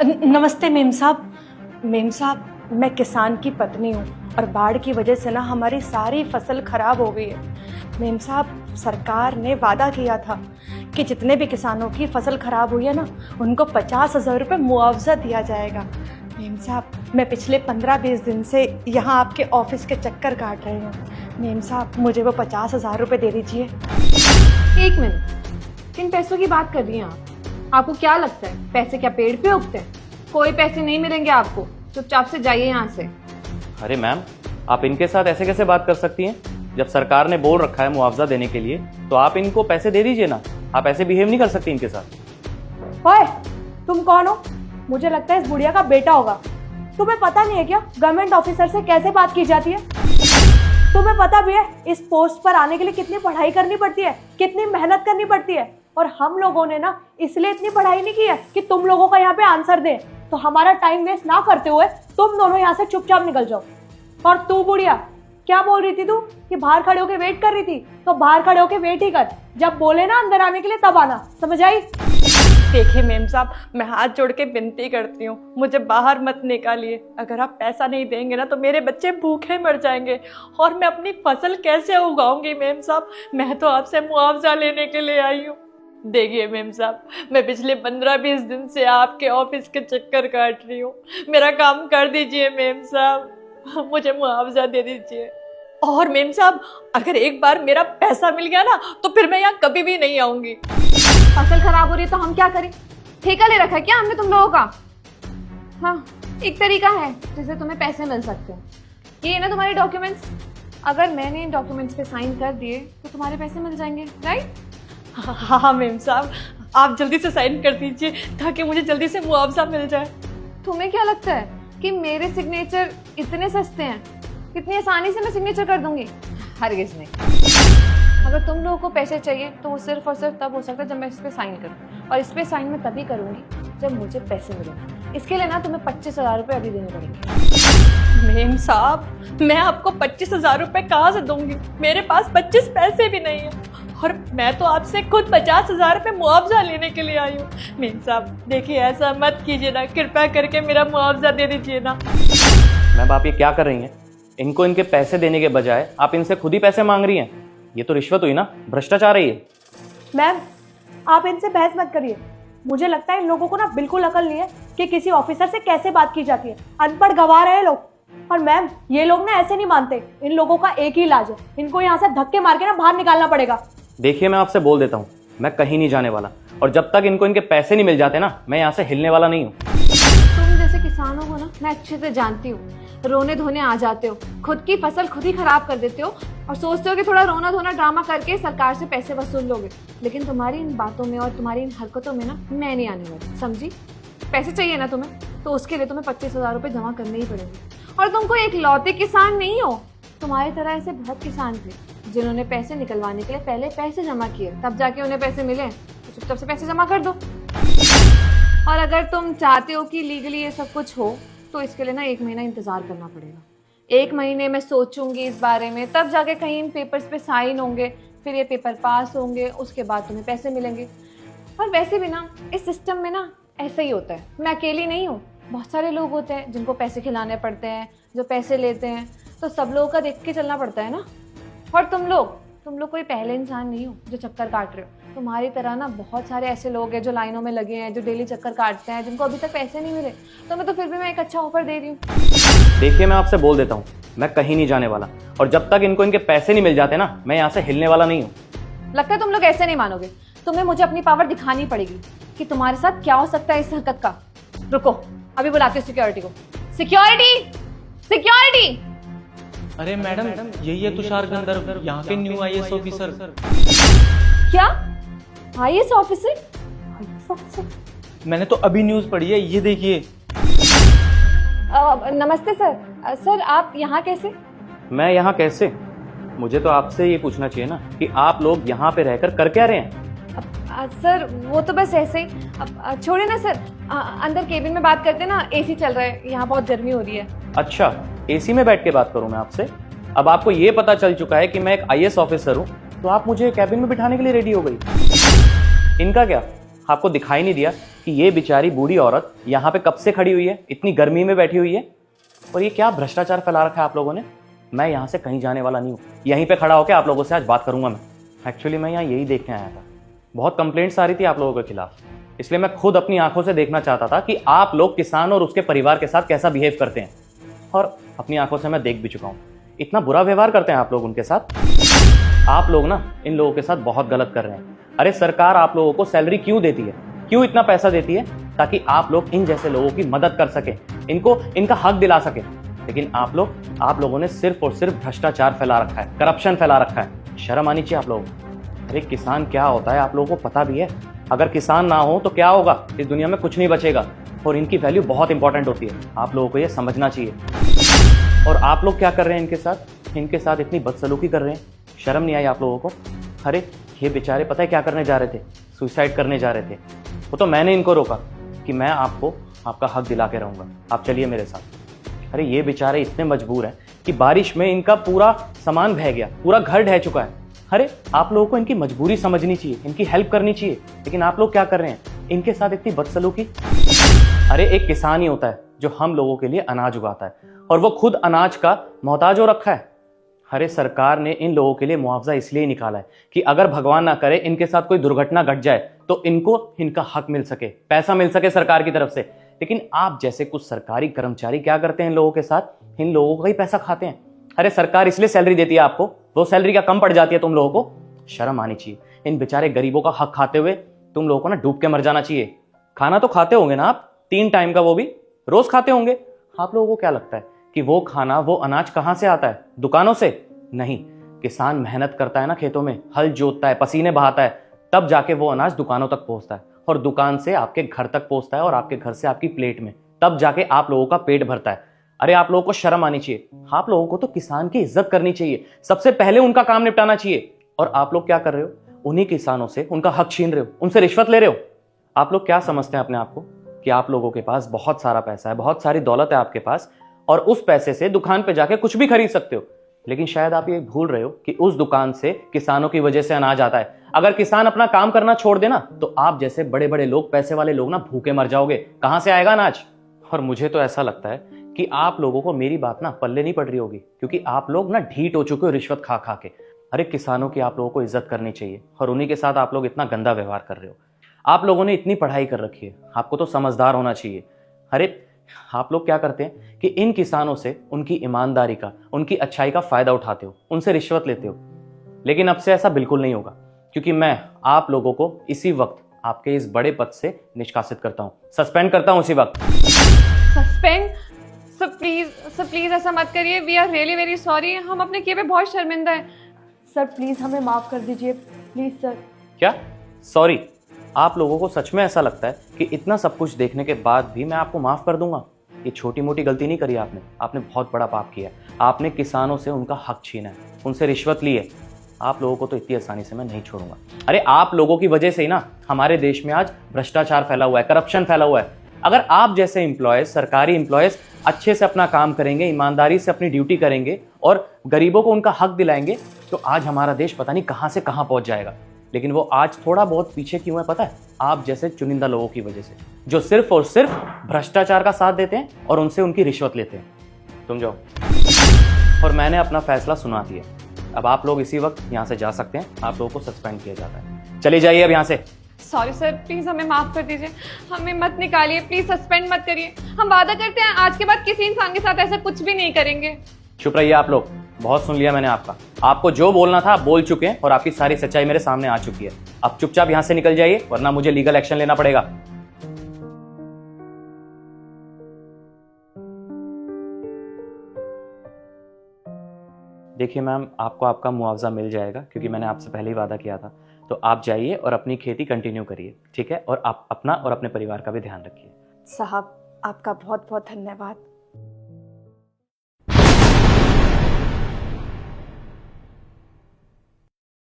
नमस्ते मेम साहब। मेम साहब, मैं किसान की पत्नी हूँ और बाढ़ की वजह से ना हमारी सारी फसल खराब हो गई है। मेम साहब, सरकार ने वादा किया था कि जितने भी किसानों की फसल खराब हुई है ना, उनको 50,000 रुपये मुआवजा दिया जाएगा। मेम साहब, मैं पिछले 15-20 दिन से यहाँ आपके ऑफिस के चक्कर काट रही हूँ। मेम साहब, मुझे वो 50,000 रुपये दे दीजिए। एक मिनट, किन पैसों की बात कर रही हैं आप? आपको क्या लगता है पैसे क्या पेड़ पे उगते हैं? कोई पैसे नहीं मिलेंगे आपको, चुपचाप से जाइए यहाँ से। अरे मैम, आप इनके साथ ऐसे कैसे बात कर सकती हैं? जब सरकार ने बोल रखा है मुआवजा देने के लिए, तो आप इनको पैसे दे दीजिए ना। आप ऐसे बिहेव नहीं कर सकती इनके साथ। ओए, तुम कौन हो? मुझे लगता है इस बुढ़िया का बेटा होगा। तुम्हें पता नहीं है क्या गवर्नमेंट ऑफिसर से कैसे बात की जाती है? तुम्हें पता भी है इस पोस्ट पर आने के लिए कितनी पढ़ाई करनी पड़ती है, कितनी मेहनत करनी पड़ती है। और हम लोगों ने ना इसलिए इतनी पढ़ाई नहीं की है कि तुम लोगों का यहाँ पे आंसर दें। तो हमारा टाइम वेस्ट ना करते हुए तुम दोनों यहाँ से चुपचाप निकल जाओ। और तू बुढ़िया, क्या बोल रही थी तू कि बाहर खड़े होके वेट कर रही थी? तो बाहर खड़े होके वेट ही कर, जब बोले ना अंदर आने के लिए तब आना, समझ आई? देखिए मेम साहब, मैं हाथ जोड़ के विनती करती हूँ, मुझे बाहर मत निकालिए। अगर आप पैसा नहीं देंगे ना तो मेरे बच्चे भूखे मर जाएंगे और मैं अपनी फसल कैसे उगाऊंगी? मेम साहब, मैं तो आपसे मुआवजा लेने के लिए आई हूँ। देखिए मेम साहब, मैं पिछले 15-20 दिन से आपके ऑफिस के चक्कर काट रही हूँ। मेरा काम कर दीजिए मेम साहब, मुझे मुआवजा दे दीजिए। और मेम साहब, अगर एक बार मेरा पैसा मिल गया ना तो फिर मैं यहाँ कभी भी नहीं आऊंगी। फसल खराब हो रही है तो हम क्या करें? ठेका ले रखा है क्या हमने तुम लोगों का? हाँ, एक तरीका है जिससे तुम्हें पैसे मिल सकते हैं। ये ना तुम्हारे डॉक्यूमेंट्स, अगर मैंने इन डॉक्यूमेंट्स पे साइन कर दिए तो तुम्हारे पैसे मिल जाएंगे, राइट? हाँ मेम साहब, आप जल्दी से साइन कर दीजिए ताकि मुझे जल्दी से मुआवजा मिल जाए। तुम्हें क्या लगता है कि मेरे सिग्नेचर इतने सस्ते हैं? इतनी आसानी से मैं सिग्नेचर कर दूंगी? हरगिज़ नहीं। अगर तुम लोगों को पैसे चाहिए तो वो सिर्फ और सिर्फ तब हो सकता है जब मैं इस पर साइन करूँ, और इस पर साइन मैं तभी करूँगी जब मुझे पैसे मिलेंगे। इसके लिए ना तुम्हें 25,000 रुपये अभी देने पड़ेंगे। मेम साहब, मैं आपको 25,000 रुपये कहाँ से दूंगी? मेरे पास 25 पैसे भी नहीं है और मैं तो आपसे खुद 50,000 रुपये मुआवजा लेने के लिए आई हूँ। मेम साहब देखिए, ऐसा मत कीजिए ना, कृपया करके मेरा मुआवजा दे दीजिए ना। मैम, आप ये क्या कर रही हैं? इनको इनके पैसे देने के बजाय आप इनसे खुद ही पैसे मांग रही हैं। ये तो रिश्वत हुई ना, भ्रष्टाचार है ये। मैम, आप इनसे बहस मत करिए। मुझे लगता है इन लोगों को ना बिल्कुल अकल नहीं है कि किसी ऑफिसर से कैसे बात की जाती है। अनपढ़ गंवार है लोग। और मैम, ये लोग ना ऐसे नहीं मानते। इन लोगों का एक ही इलाज है, इनको यहाँ से धक्के मार के ना बाहर निकालना पड़ेगा। देखिए, मैं आपसे बोल देता हूँ, मैं कहीं नहीं जाने वाला, और जब तक इनको इनके पैसे नहीं मिल जाते ना, मैं यहाँ से हिलने वाला नहीं हूँ। तुम जैसे किसानों को ना मैं अच्छे से जानती हूँ। रोने धोने आ जाते हो, खुद की फसल खुद ही खराब कर देते हो और सोचते हो कि थोड़ा रोना धोना ड्रामा करके सरकार से पैसे वसूल लोगे। लेकिन तुम्हारी इन बातों में और तुम्हारी इन हरकतों में ना मैं नहीं आने वाली, समझी? पैसे चाहिए ना तुम्हें, तो उसके लिए तुम्हें 25,000 रुपये जमा करने ही पड़ेंगे। और तुम कोई इकलौते किसान नहीं हो, तुम्हारी तरह ऐसे बहुत किसान थे जिन्होंने पैसे निकलवाने के लिए पहले पैसे जमा किए, तब जाके उन्हें पैसे मिले। तो चुपचाप से पैसे जमा कर दो। और अगर तुम चाहते हो कि लीगली ये सब कुछ हो तो इसके लिए ना 1 महीना इंतजार करना पड़ेगा। 1 महीने में सोचूंगी इस बारे में, तब जाके कहीं इन पेपर्स पे साइन होंगे, फिर ये पेपर पास होंगे, उसके बाद तुम्हें पैसे मिलेंगे। और वैसे भी ना इस सिस्टम में ना ऐसा ही होता है। मैं अकेली नहीं हूँ, बहुत सारे लोग होते हैं जिनको पैसे खिलाने पड़ते हैं, जो पैसे लेते हैं। तो सब लोगों का देख के चलना पड़ता है ना। और तुम लोग कोई पहले इंसान नहीं हो जो चक्कर काट रहे हो। तुम्हारी तरह ना बहुत सारे ऐसे लोग हैं जो लाइनों में लगे हैं, जो डेली चक्कर काटते हैं, जिनको अभी तक पैसे नहीं मिले। तो मैं तो फिर भी मैं एक अच्छा ऑफर दे रही हूँ। देखिए, मैं आपसे बोल देता हूँ, मैं कहीं नहीं जाने वाला, और जब तक इनको इनके पैसे नहीं मिल जाते ना, मैं यहाँ से हिलने वाला नहीं हूँ। लगता है तुम लोग ऐसे नहीं मानोगे। तुम्हें मुझे अपनी पावर दिखानी पड़ेगी कि तुम्हारे साथ क्या हो सकता है इस हरकत का। रुको, अभी बुलाती हूँ सिक्योरिटी को। Security, security! अरे मैडम, यही है तुषार गंधर्व, यहाँ के न्यू आईएएस ऑफिसर। क्या? IAS officer? मैंने तो अभी न्यूज पढ़ी है, ये देखिए। नमस्ते सर। सर आप यहाँ कैसे? मैं यहाँ कैसे? मुझे तो आपसे ये पूछना चाहिए ना कि आप लोग यहाँ पे रहकर कर क्या रहे हैं? सर वो तो बस ऐसे ही। अब छोड़िए ना सर, अंदर केबिन में बात करते ना, एसी चल रहा है, यहाँ बहुत गर्मी हो रही है। अच्छा, एसी में बैठ के बात करूं मैं आपसे? अब आपको ये पता चल चुका है कि मैं एक आईएएस ऑफिसर हूं, तो आप मुझे कैबिन में बिठाने के लिए रेडी हो गई। इनका क्या? आपको दिखाई नहीं दिया कि ये बेचारी बूढ़ी औरत यहाँ पे कब से खड़ी हुई है, इतनी गर्मी में बैठी हुई है? और ये क्या भ्रष्टाचार फैला रखा है आप लोगों ने। मैं यहाँ से कहीं जाने वाला नहीं हूँ, यहीं पे खड़ा होकर आप लोगों से आज बात करूंगा मैं। एक्चुअली मैं यहाँ यही देखने आया था, बहुत कंप्लेंट्स आ रही थी आप लोगों के खिलाफ, इसलिए मैं खुद अपनी आंखों से देखना चाहता था कि आप लोग किसान और उसके परिवार के साथ कैसा बिहेव करते हैं। और अपनी आंखों से मैं देख भी चुका हूँ, इतना बुरा व्यवहार करते हैं आप लोग उनके साथ। आप लोग ना इन लोगों के साथ बहुत गलत कर रहे हैं। अरे सरकार आप लोगों को सैलरी क्यों देती है, क्यों इतना पैसा देती है? ताकि आप लोग इन जैसे लोगों की मदद कर सके, इनको इनका हक दिला सके। लेकिन आप लोगों ने सिर्फ और सिर्फ भ्रष्टाचार फैला रखा है, करप्शन फैला रखा है। शर्म आनी चाहिए आप लोगों को। अरे किसान क्या होता है आप लोगों को पता भी है? अगर किसान ना हो तो क्या होगा, इस दुनिया में कुछ नहीं बचेगा। और इनकी वैल्यू बहुत इंपॉर्टेंट होती है, आप लोगों को ये समझना चाहिए। और आप लोग क्या कर रहे हैं इनके साथ इतनी बदसलूकी कर रहे हैं, शर्म नहीं आई आप लोगों को? अरे ये बेचारे पता है क्या करने जा रहे थे? सुसाइड करने जा रहे थे। वो तो मैंने इनको रोका कि मैं आपको आपका हक दिला के रहूँगा, आप चलिए मेरे साथ। अरे ये बेचारे इतने मजबूर हैं कि बारिश में इनका पूरा सामान बह गया, पूरा घर ढह चुका है। अरे आप लोगों को इनकी मजबूरी समझनी चाहिए, इनकी हेल्प करनी चाहिए। लेकिन आप लोग क्या कर रहे हैं, इनके साथ इतनी बदसलूकी। अरे एक किसान ही होता है जो हम लोगों के लिए अनाज उगाता है, और वो खुद अनाज का मोहताज हो रखा है। अरे सरकार ने इन लोगों के लिए मुआवजा इसलिए निकाला है कि अगर भगवान ना करे इनके साथ कोई दुर्घटना घट जाए तो इनको इनका हक मिल सके, पैसा मिल सके सरकार की तरफ से। लेकिन आप जैसे कुछ सरकारी कर्मचारी क्या करते हैं इन लोगों के साथ, इन लोगों का ही पैसा खाते हैं। अरे सरकार इसलिए सैलरी देती है आपको, वो सैलरी क्या कम पड़ जाती है तुम लोगों को? शर्म आनी चाहिए। इन बेचारे गरीबों का हक खाते हुए तुम लोगों को ना डूब के मर जाना चाहिए। खाना तो खाते होंगे ना आप, 3 टाइम का, वो भी रोज खाते होंगे। आप लोगों को क्या लगता है कि वो खाना, वो अनाज कहां से आता है? दुकानों से? नहीं, किसान मेहनत करता है ना खेतों में, हल जोतता है, पसीने बहाता है, तब जाके वो अनाज दुकानों तक पहुंचता है, और दुकान से आपके घर तक पहुंचता है, और आपके घर से आपकी प्लेट में, तब जाके आप लोगों का पेट भरता है। अरे आप लोगों को शर्म आनी चाहिए। आप लोगों को तो किसान की इज्जत करनी चाहिए, सबसे पहले उनका काम निपटाना चाहिए। और आप लोग क्या कर रहे हो, उन्हीं किसानों से उनका हक छीन रहे हो, उनसे रिश्वत ले रहे हो। आप लोग क्या समझते हैं अपने आप को कि आप लोगों के पास बहुत सारा पैसा है, बहुत सारी दौलत है आपके पास, और उस पैसे से दुकान पे जाके कुछ भी खरीद सकते हो। लेकिन शायद आप ये भूल रहे हो कि उस दुकान से किसानों की वजह से अनाज आता है। अगर किसान अपना काम करना छोड़ देना तो आप जैसे बड़े बड़े लोग, पैसे वाले लोग ना भूखे मर जाओगे। कहां से आएगा अनाज? और मुझे तो ऐसा लगता है कि आप लोगों को मेरी बात ना पल्ले नहीं पड़ रही होगी, क्योंकि आप लोग ना ढीठ हो चुके हो रिश्वत खा खा के। अरे किसानों की आप लोगों को इज्जत करनी चाहिए, और उन्हीं के साथ आप लोग इतना गंदा व्यवहार कर रहे हो। आप लोगों ने इतनी पढ़ाई कर रखी है, आपको तो समझदार होना चाहिए। अरे आप लोग क्या करते हैं कि इन किसानों से उनकी ईमानदारी का, उनकी अच्छाई का फायदा उठाते हो, उनसे रिश्वत लेते हो। लेकिन अब से ऐसा बिल्कुल नहीं होगा, क्योंकि मैं आप लोगों को इसी वक्त आपके इस बड़े पद से निष्कासित करता हूं, सस्पेंड करता हूं इसी वक्त। सस्पेंड? सर प्लीज ऐसा मत करिए। We are really very sorry, हम अपने किए पे बहुत शर्मिंदा है। सर प्लीज हमें माफ कर दीजिए, प्लीज सर। क्या सॉरी? आप लोगों को सच में ऐसा लगता है कि इतना सब कुछ देखने के बाद भी मैं आपको माफ कर दूंगा? ये छोटी मोटी गलती नहीं करी आपने बहुत बड़ा पाप किया है। आपने किसानों से उनका हक छीना है, उनसे रिश्वत ली है। आप लोगों को तो इतनी आसानी से मैं नहीं छोड़ूंगा। अरे आप लोगों की वजह से ही ना हमारे देश में आज भ्रष्टाचार फैला हुआ है, करप्शन फैला हुआ है। अगर आप जैसे एम्प्लॉयज, सरकारी एम्प्लॉयज अच्छे से अपना काम करेंगे, ईमानदारी से अपनी ड्यूटी करेंगे और गरीबों को उनका हक दिलाएंगे, तो आज हमारा देश पता नहीं कहां से कहां पहुंच जाएगा। लेकिन वो आज थोड़ा बहुत पीछे क्यों है पता है? आप जैसे चुनिंदा लोगों की वजह से, जो सिर्फ और सिर्फ भ्रष्टाचार का साथ देते हैं और उनसे उनकी रिश्वत लेते हैं। तुम जाओ। और मैंने अपना फैसला सुना दिया। अब आप लोग इसी वक्त यहाँ से जा सकते हैं, आप लोगों को सस्पेंड किया जाता है। चले जाइए अब यहाँ से। सॉरी सर, प्लीज हमें माफ कर दीजिए, हमें मत निकालिए, प्लीज सस्पेंड मत करिए। हम वादा करते हैं आज के बाद किसी इंसान के साथ ऐसा कुछ भी नहीं करेंगे। चुप रहिए आप लोग, बहुत सुन लिया मैंने आपका। आपको जो बोलना था आप बोल चुके हैं, और आपकी सारी सच्चाई मेरे सामने आ चुकी है। अब चुपचाप यहाँ से निकल जाइए, वरना मुझे लीगल एक्शन लेना पड़ेगा। देखिए मैम, आपको आपका मुआवजा मिल जाएगा, क्योंकि मैंने आपसे पहले ही वादा किया था। तो आप जाइए और अपनी खेती कंटिन्यू करिए, ठीक है? और आप अपना और अपने परिवार का भी ध्यान रखिए। साहब आपका बहुत बहुत धन्यवाद।